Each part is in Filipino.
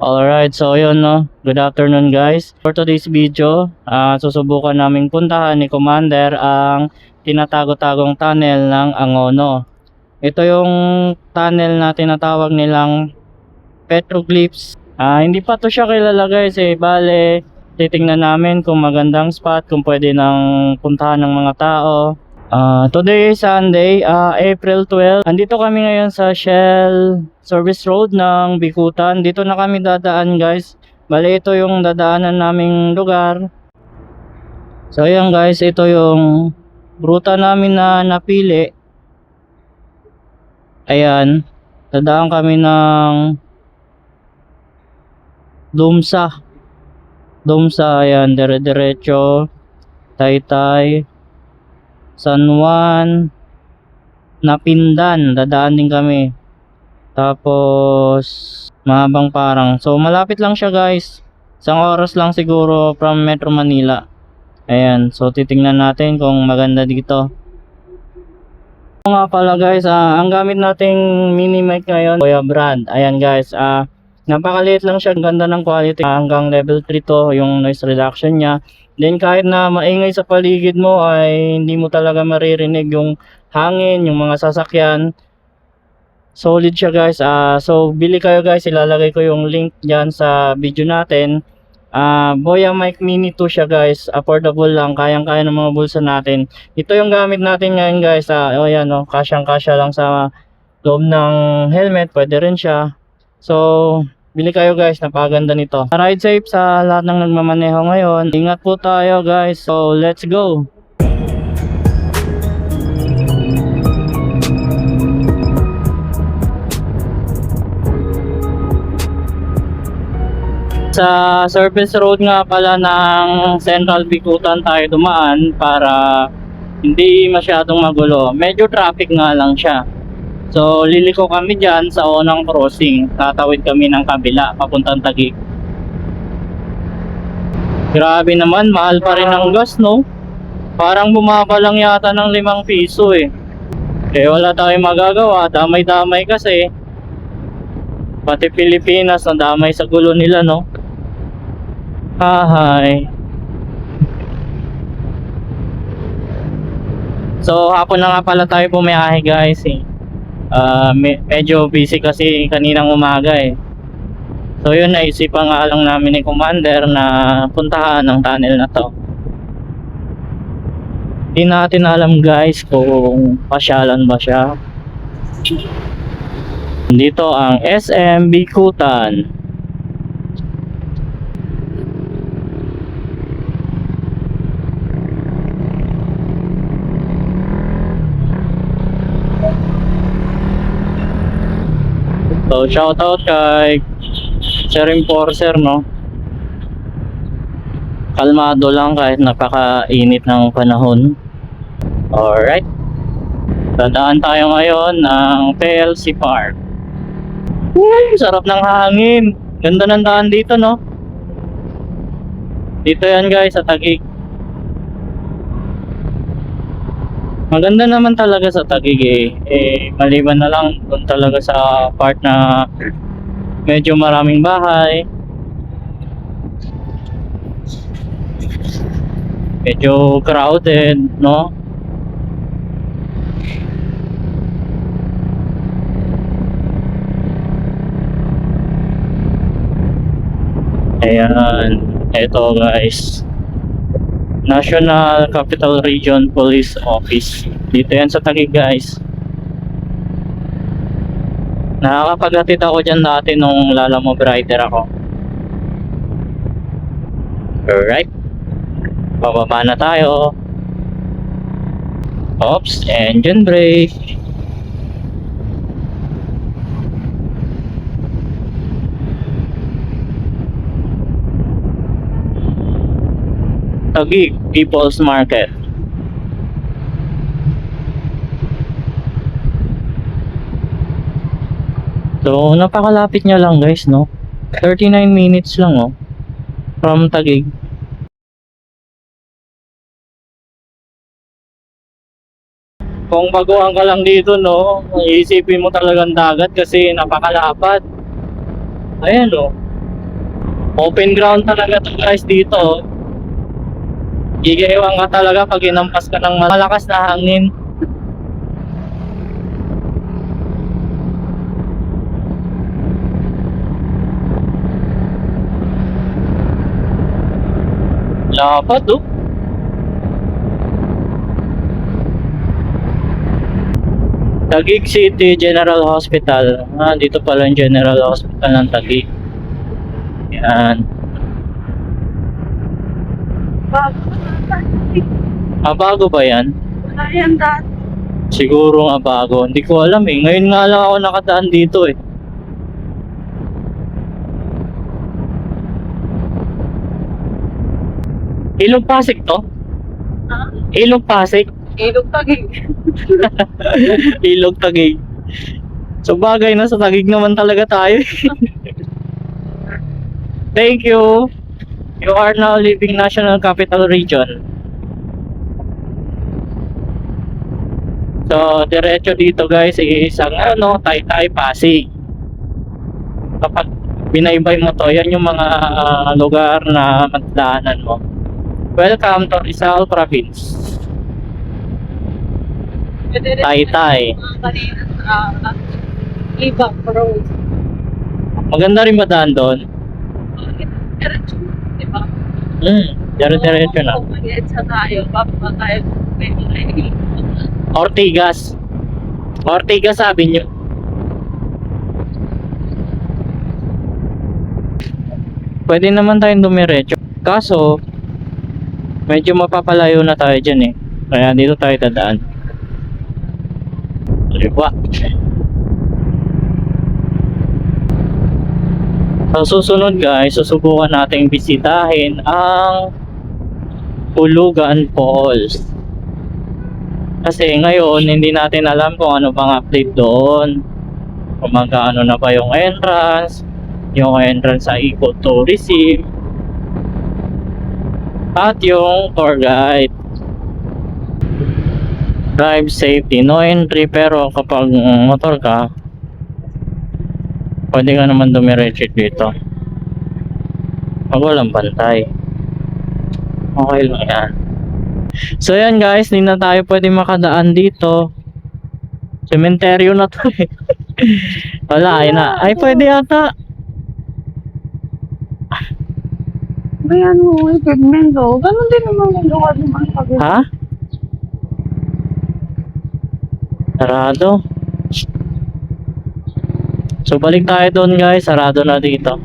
Alright, so yun no. Good afternoon guys. For today's video, susubukan namin puntahan ni Commander ang tinatago-tagong tunnel ng Angono. Ito yung tunnel na tinatawag nilang petroglyphs. Hindi pa to siya kilala guys bale titingnan namin kung magandang spot, kung pwede nang puntahan ng mga tao. Today is Sunday, April 12. Andito kami ngayon sa Shell Service Road ng Bicutan. Dito na kami dadaan guys. Bali ito yung dadaanan naming lugar. So ayan guys, ito yung ruta namin na napili. Ayan, dadaan kami ng Dumsa, ayan, dire-diretso, Taytay, San Juan, Napindan, dadaan din kami. Tapos Mahabang Parang. So malapit lang siya guys. Isang oras lang siguro from Metro Manila. Ayan, so titingnan natin kung maganda dito. So nga pala guys, ang gamit nating mini mic ngayon, Kuya Brad. Ayan guys, napakaliit lang siya, ganda ng quality. Hanggang level 3 to yung noise reduction niya. Then kahit na maingay sa paligid mo ay hindi mo talaga maririnig yung hangin, yung mga sasakyan. Solid siya guys. So bili kayo guys, ilalagay ko yung link dyan sa video natin. Boya Mic Mini 2 siya guys, affordable lang, kayang-kaya ng mga bulsa natin. Ito yung gamit natin ngayon guys. Ayan, kasyang-kasya lang sa loob ng helmet, pwede rin siya. So bili kayo guys, napaganda nito. Ride safe sa lahat ng nagmamaneho ngayon. Ingat po tayo guys. So let's go. Sa surface road nga pala ng Central Bicutan tayo dumaan para hindi masyadong magulo. Medyo traffic nga lang siya. So liliko kami dyan sa unang crossing. Tatawid kami ng kabila papuntang Taguig. Grabe naman, mahal pa rin ang gas no. Parang bumaba lang yata ng 5 piso eh. Wala tayong magagawa, damay-damay kasi. Pati Pilipinas na damay sa gulo nila no. Hi. So hapon na nga pala tayo bumiyahe guys eh. Medyo busy kasi kaninang umaga eh. So yun, naisipan nga lang namin ni Commander na puntahan ang tunnel na to. Hindi natin alam guys kung pasyalan ba siya. Dito ang SM Bicutan. So shoutout kay Sir Enforcer no. Kalmado lang kahit napakainit ng panahon. Alright, dadaan tayo ngayon ng PLC Park. Sarap ng hangin. Ganda ng daan dito no. Dito yan guys sa Taguig. Maganda naman talaga sa Taguig maliban na lang doon talaga sa part na medyo maraming bahay. Medyo crowded, no? Ayan, eto guys. National Capital Region Police Office. Dito yan sa Taguig guys. Nakakapaghatid ako dyan dati nung Lalamove rider ako. Alright, bababa na tayo. Oops, engine brake. Taguig People's Market. So napakalapit niya lang guys no. 39 minutes lang from Taguig. Kung baguhan ka lang dito, no, iisipin mo talagang dagat kasi napakalapad. Ayan, no. Open ground talaga to guys dito. Gigayawang ka talaga pag inampas ka ng malakas na hangin. Lapad oh. Taguig City General Hospital. Dito pala yung General Hospital ng Taguig. Yan. Bago ba yan? Wala yan dati. Siguro nga bago. Hindi ko alam eh. Ngayon nga lang ako nakadaan dito eh. Ilog Pasig to? Ha? Ilog Pasig? Ilog Taguig. Ilog Taguig. So bagay na sa Taguig naman talaga tayo. Thank you. You are now leaving National Capital Region. So diretso dito guys is ang Taytay Pasig. Kapag binaybay mo to, yan yung mga lugar na matdaanan mo. Welcome to Rizal Province. Taytay. Kanina sa Ibang Road. Maganda rin ba daan doon? Diretso, di ba? Diretso na. Kung mag-edsa tayo, bababa tayo. May mga Ortigas. Ortigas sabi nyo. Pwede naman tayong dumiretso. Kaso, medyo mapapalayo na tayo dyan eh. Kaya dito tayo dadaan. Liwa. So susunod guys, susubukan nating bisitahin ang Ulugan Falls. Kasi ngayon hindi natin alam kung ano pang update doon. Kung magkano na ba yung entrance sa ecotourism, at yung tour guide. Drive safety, no entry, pero kapag motor ka, pwede ka naman dumiretso dito. Pag walang bantay, okay lang yan. So yan guys, hindi na tayo pwede makadaan dito. Sementeryo na to eh. Wala, ay na. Ay pwede yata. Bayan mo, pigmento. Ganon din naman yung lugar naman pag Ha? Sarado. So balik tayo doon guys, sarado na dito.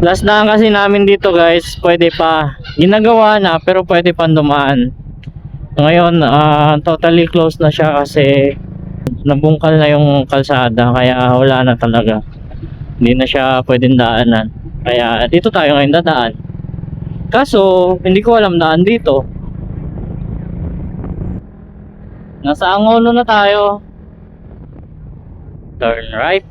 Last na kasi namin dito guys, pwede pa. Ginagawa na pero pwede pang dumaan. Ngayon, totally closed na siya kasi nabungkal na yung kalsada, kaya wala na talaga. Hindi na siya pwedeng daanan. Kaya dito tayo ngayon dadaan. Kaso, hindi ko alam daan dito. Nasa Angono na tayo. Turn right.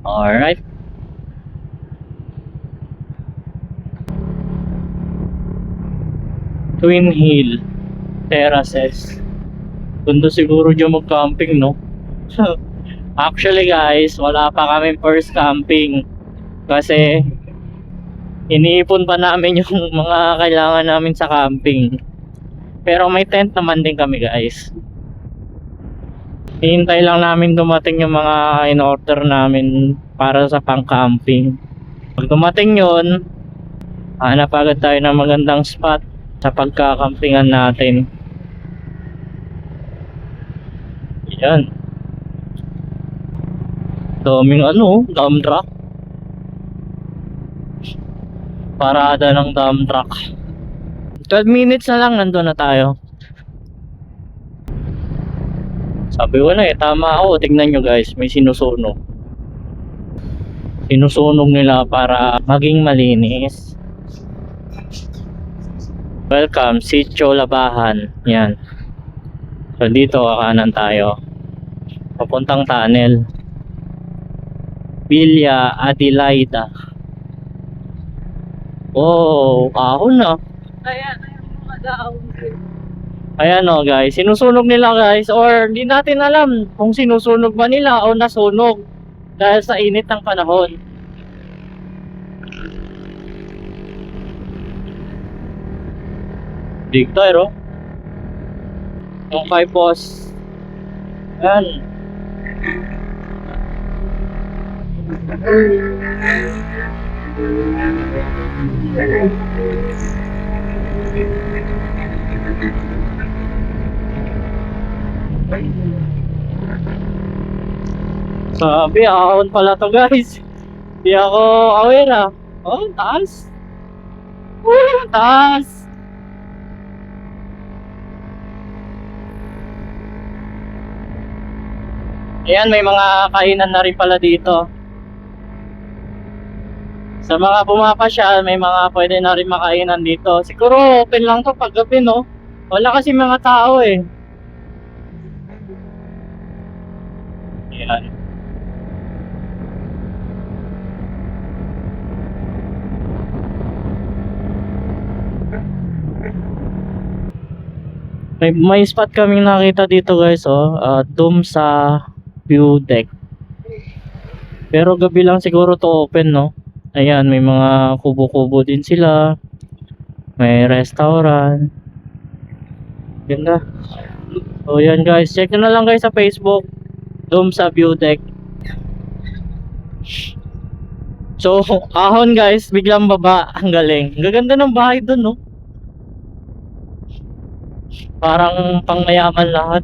Alright. Twin Hill Terraces. Gundo siguro dyan mag-camping, no? Actually guys, wala pa kami first camping. Kasi iniipon pa namin yung mga kailangan namin sa camping. Pero may tent naman din kami guys. Hihintay lang namin dumating yung mga in-order namin para sa pang-camping. Pag dumating yun, hanap agad tayo ng magandang spot sa pagkakampingan natin. Yan. Daming dump truck. Parada ng dump truck. 12 minutes na lang nandun na tayo. Sabi ko na tama ako. Tignan nyo guys, may sinusunog. Sinusunog nila para maging malinis. Welcome, Sitio Labahan. Yan. So dito kakanan tayo. Papuntang tunnel. Villa Adelaida. Oh, ahon na. Ayan, mga daon. Ayan guys, sinusunog nila guys, or hindi natin alam kung sinusunog ba nila o nasunog dahil sa init ng panahon. Big tire, oh. Yung kay boss. Ayan. Sabi, ahon pala to guys. Di ako aware ah. Oh, taas. Taas. Ayan, may mga kainan na rin pala dito. Sa mga pumapasyal, may mga pwede na rin makainan dito. Siguro open lang to pag gabi, no? Wala kasi mga tao eh. Ayan. May spot kaming nakita dito guys, oh. Doon sa view deck. Pero gabi lang siguro to open, no? Ayan, may mga kubo-kubo din sila. May restaurant. Ganda. So yan guys, check nyo na lang guys sa Facebook. Doon sa view deck. So, ahon guys, biglang baba. Ang galing. Ang gaganda ng bahay doon, no? Parang pangmayaman lahat.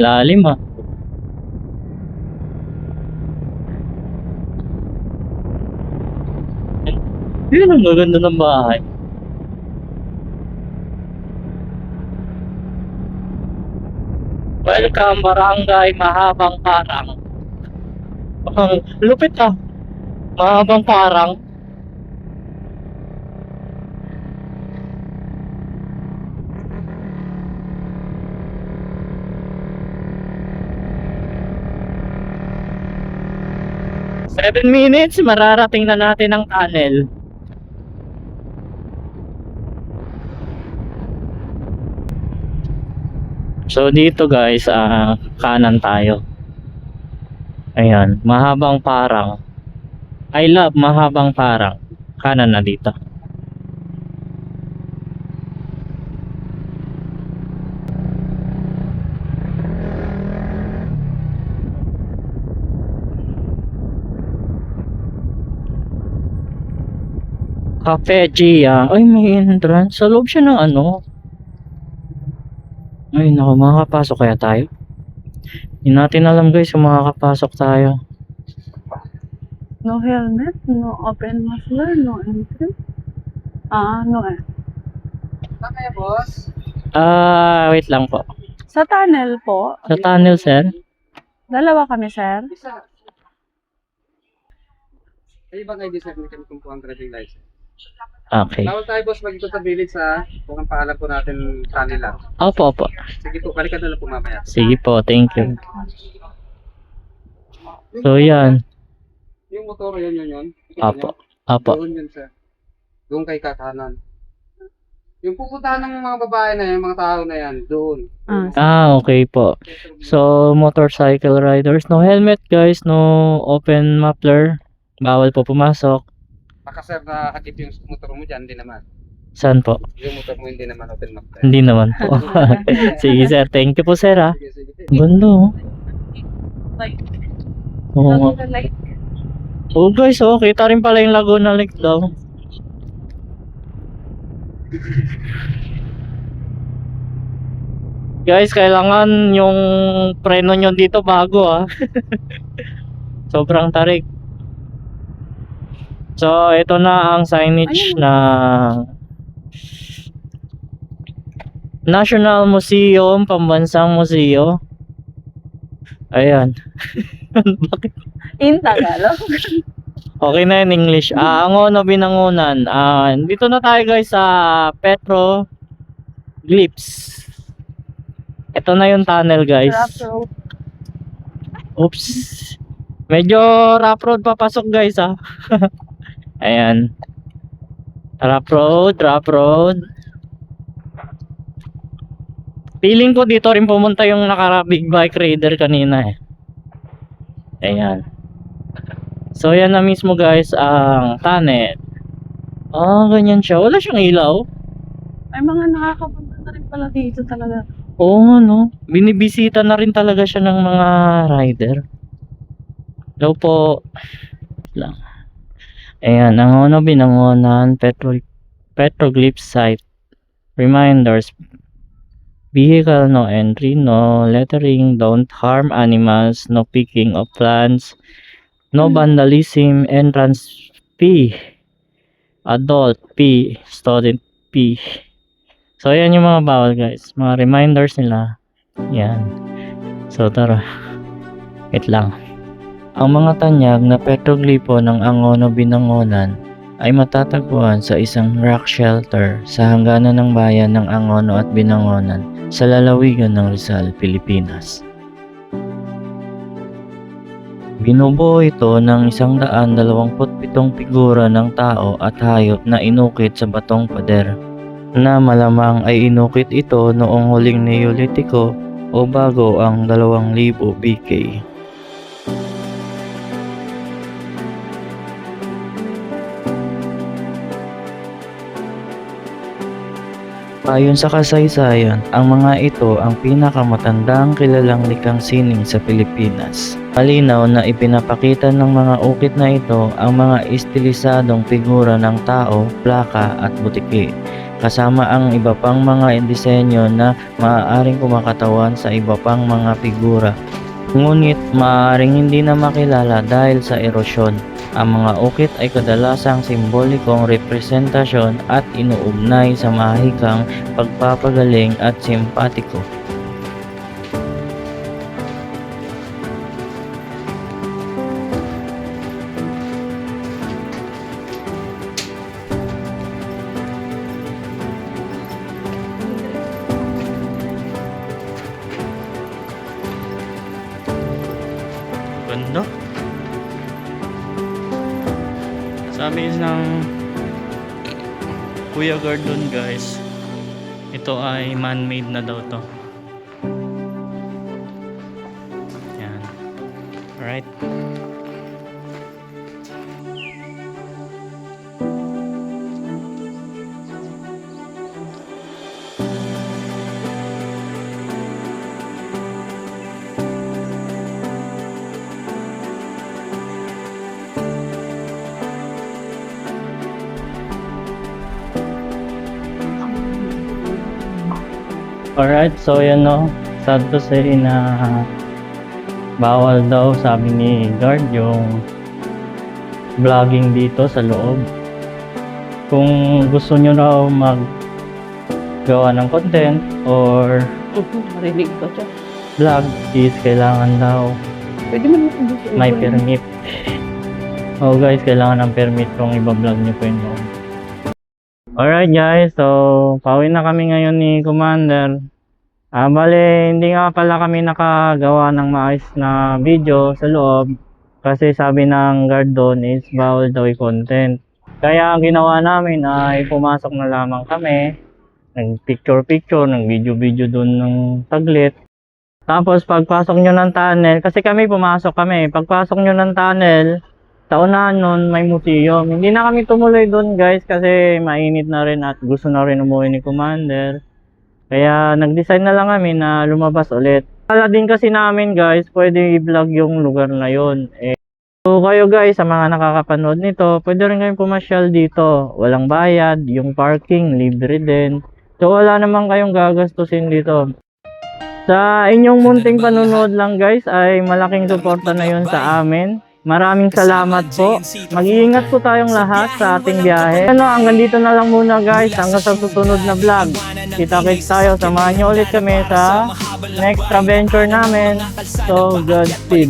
Lalim ah. Yun ang gaganda ng bahay. Welcome Barangay Mahabang Parang. Ang lupit ah. Mahabang Parang. Seven minutes, mararating na natin ang tunnel. So dito guys, kanan tayo. Ayan, Mahabang Parang. I love Mahabang Parang. Kanan na dito. Cafe Gia. Ay, may entrance. Sa loob siya ng ano. Ay, naku, makakapasok kaya tayo? Hindi natin alam guys kung makakapasok tayo. No helmet, no open muffler, no entry. No eh. Kaya boss? Wait lang po. Sa tunnel po, Sa tunnel, sir? dalawa kami, sir. Isa. Ay, ibang ID sir, hindi kami kumukuha ang driving license. Okay. Bawal tayo boss mag-ikot sa village ha. Kung ang paalam po natin kanila. Opo, opo. Sige po, balikan na lang po mamaya. Sige po, thank you. So, yan. Yung motor, yun. Opo. Opo. Doon yun sir. Doon kay kakanan. Yung pupuntahan ng mga babae na yan, mga tao na yan, doon. Okay po. So, motorcycle riders, no helmet guys, no open muffler. Bawal po pumasok. Baka sir, nakakakip yung motor mo dyan, hindi naman. Saan po? Yung motor mo hindi naman open map. Hindi naman po. Sige sir, thank you po sir ha. Sige. Ganda oh. Like, Oo nga. like, Oh guys, oh, kita rin pala yung Laguna Lake daw. Guys, kailangan yung preno nyo dito bago ah. Sobrang tarik. So, ito na ang signage na National Museum, Pambansang Museo. Ayan. Bakit? in Tagalog. Okay na in English. Angono Binangonan. Dito na tayo guys sa Petro Glyphs. Ito na yung tunnel guys. Rough road. Oops. Medyo rough road papasok guys ha. Ayan. Rough road. Feeling ko dito rin pumunta yung big bike rider kanina eh. Ayan. So yan na mismo guys ang tunnel. Ganyan siya. Wala siyang ilaw. May mga nakakapunta na rin pala dito talaga. Oo nga, no? Binibisita na rin talaga siya ng mga rider. Hello po. Lang. Ayan, ang binangonan, petroglyph site. Reminders. Vehicle no entry, no lettering, don't harm animals, no picking of plants, no vandalism, entrance fee, adult fee, student fee. So, ayan yung mga bawal guys. Mga reminders nila. Yan. So, tara. Wait lang. Ang mga tanyag na petroglipo ng Angono Binangonan ay matatagpuan sa isang rock shelter sa hangganan ng bayan ng Angono at Binangonan sa lalawigan ng Rizal, Pilipinas. Binubuo ito ng 127 figura ng tao at hayop na inukit sa batong pader, na malamang ay inukit ito noong huling Neolitiko o bago ang 2000 BK. Ayon sa kasaysayan, ang mga ito ang pinakamatandang kilalang likhang sining sa Pilipinas. Malinaw na ipinapakita ng mga ukit na ito ang mga istilisadong figura ng tao, plaka at butiki, kasama ang iba pang mga disenyo na maaaring kumakatawan sa iba pang mga figura. Ngunit maaaring hindi na makilala dahil sa erosyon. Ang mga ukit ay kadalasang simbolikong representasyon at inuugnay sa mahikang pagpapagaling at simpatiko. Ganda. Sabi ng Kuya Gordon guys, ito ay man-made na daw to. Yan. Alright. Alright, so yan no. Sad to say na bawal daw, sabi ni guard, yung vlogging dito sa loob. Kung gusto nyo raw maggawa ng content or Marinig ko siya. vlog is kailangan daw Pwede mo naman may permit. Oh guys, kailangan ng permit kung iba-vlog nyo po yun. Alright guys, so pauwi na kami ngayon ni Commander. Bale, hindi nga pala kami nakagawa ng maayos na video sa loob kasi sabi ng guard doon is bawal daw i-content. Kaya ang ginawa namin ay pumasok na lamang kami, nag-picture-picture, nag-video-video doon ng saglit. Tapos pagpasok nyo ng tunnel, kasi kami pumasok kami, pagpasok nyo ng tunnel, sa unahan nun may museum. Hindi na kami tumuloy doon guys kasi mainit na rin at gusto na rin umuwi ni Commander. Kaya nag-decide na lang kami na lumabas ulit. Kala din kasi namin guys, pwede i-vlog yung lugar na yon. So kayo guys, sa mga nakakapanood nito, pwede rin kayong pumasyal dito. Walang bayad, yung parking libre din. So wala naman kayong gagastusin dito. Sa inyong munting panunood lang guys, ay malaking suporta na yun sa amin. Maraming salamat po. Mag-iingat po tayong lahat sa ating biyahe. Hanggang dito na lang muna guys. Hanggang sa susunod na vlog. Kita-kits tayo. Samahan nyo ulit kami sa next adventure namin. So, Godspeed.